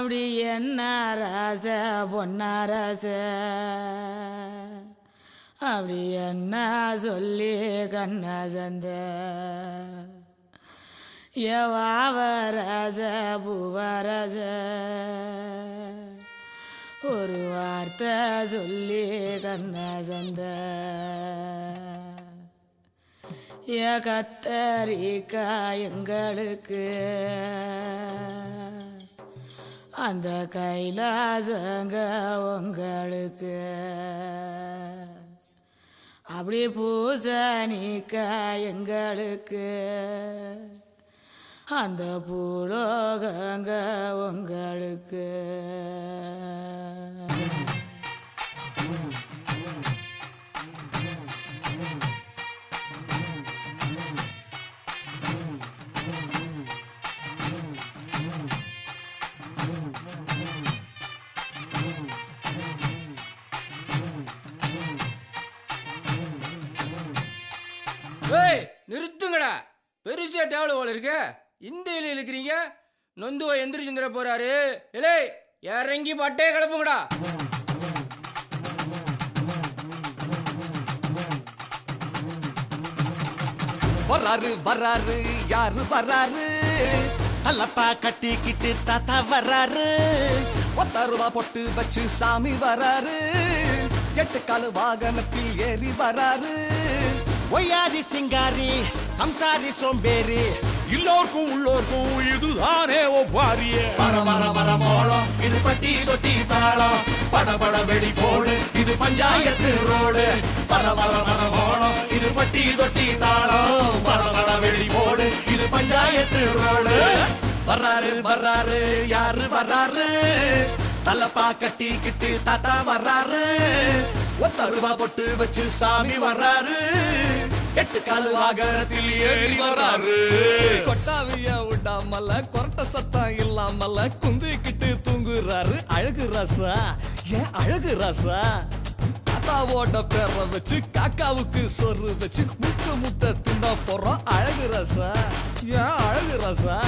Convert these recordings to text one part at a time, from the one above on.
அப்படி என்ன ராச பொன்னாரச அப்படி என்ன சொல்லி கண்ண சந்த எவாவரச பூவரச ஒரு வார்த்தை சொல்லி கண்ண சந்த கத்தரிக்கா எங்களுக்கு அந்த கைலாசங்க உங்களுக்கு அப்படி பூசணிக்கா எங்களுக்கு அந்த பூலோகங்க உங்களுக்கு நிறுத்துங்கடா. பெருசா தேவல போல இருக்கு. இந்த இலையில இருக்கிறீங்க. நொந்துவ எந்திரிச்சுந்திர போறாரு. இலே இறங்கி பட்டே கிளப்புங்கடா. வராரு வராரு யாரு வராரு தலப்பா கட்டிக்கிட்டு தாத்தா வராரு 10 ரூபா பொட்டு வச்சு சாமி வராரு 8 காலு வாகனத்தில் ஏறி வராரு ஒய்யாரி சிங்காரி சம்சாரி சோம்பேறி எல்லோருக்கும் உள்ளோருக்கும் இதுதானே ஒப்பாரிய வர வர வர மோளம் இது பட்டி தொட்டி தாளம் பட பட வெடி போடு இது பஞ்சாயத்து ரோடு வர வர வர மோளம் இது பட்டி தொட்டி தாளம் பட பட வெடி போடு இது பஞ்சாயத்து ரோடு வர்றாரு வர்றாரு யாரு வர்றாரு தலப்பா கட்டிக்கிட்டு தாத்தா வர்றாரு 10 ரூபா பொட்டு வச்சு சாமி வர்றாரு 8 கால் வாகனத்தில் ஏறி வர்றாரு கொட்டாவிய விடாமல கொரட்ட சத்தம் இல்லாமல குந்திக்கிட்டு தூங்குறாரு அழகு ராசா ஏன் அழகு ராசா தாத்தாவோட பேரை வச்சு காக்காவுக்கு சொரு வச்சு முட்டை முட்டை தின்னா போறோம் அழகு ராசா ஏன் அழகு ராசா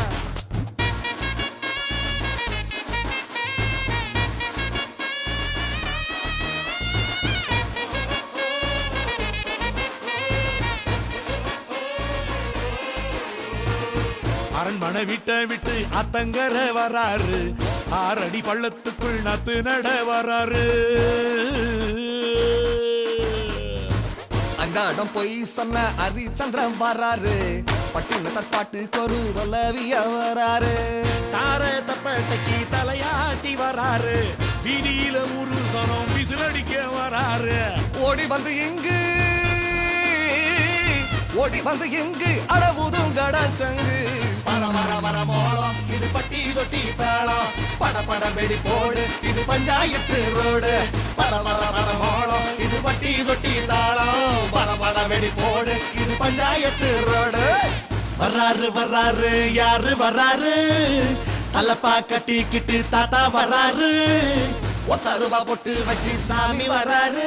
அரண்மனை விட்ட விட்டு அத்தங்கர வராரு 6 அடி பள்ளத்துக்குள் நத்து நட வராரு அங்காடம் போய் சொன்ன ஹரிச்சந்திரன் வராரு பட்டின தற்பாட்டு கொரு வல்லவிய வராரு தார தப்பட்டக்கி தலையாட்டி வராரு வீதியில ஒரு சனம் விசிலடிக்க வராரு ஓடி வந்து எங்கு அளவுதும் கடசங்கு வர வர வர மோளம் இது பட்டி தொட்டி தாளம் பட பட வெடி போடு இது பஞ்சாயத்து ரோடு வர வர வர மோளம் இது பட்டி தொட்டி தாளம் பட பட வெடி போடு இது பஞ்சாயத்து ரோடு வர்றாரு வர்றாரு யாரு வர்றாரு தலப்பா கட்டிக்கிட்டு தாத்தா வர்றாரு 10 ரூபா பொட்டு வச்சு சாமி வர்றாரு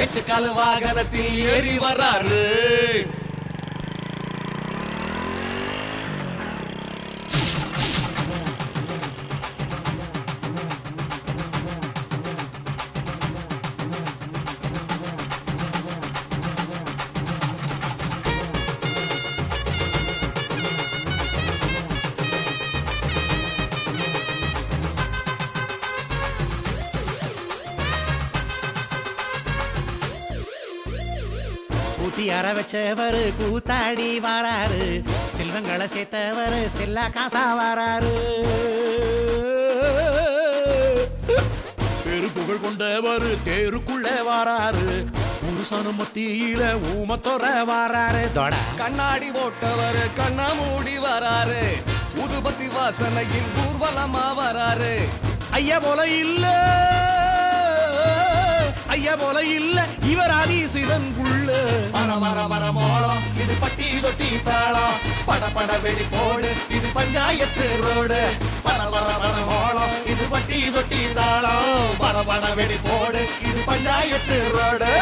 8 கால் வாகனத்தில் ஏறி வர்றாரு கூட்டி அற வச்சவரு கூத்தாடி வராரு செல்வங்களை சேர்த்தவரு செல்லா காசா வராரு பெரு புகழ் கொண்டவரு தேருக்குள்ள வராரு ஒரு சனம் மத்தியில ஊமத்தொர வராரு தொட கண்ணாடி போட்டவரு கண்ணா மூடி வராரு உதுபத்தி வாசனையில் ஊர்வலமா வராரு ஐயா போல இல்ல ஐயா போல இல்ல இவர் ஆதிசிவன் புள்ள வர வர வர மோளம் இது பட்டி தொட்டி தாளம் பட பட வெடி போடு இது பஞ்சாயத்து ரோடு வர வர வர மோளம் இது பட்டி தொட்டி தாளம் பட பட வெடி போடு இது பஞ்சாயத்து ரோடு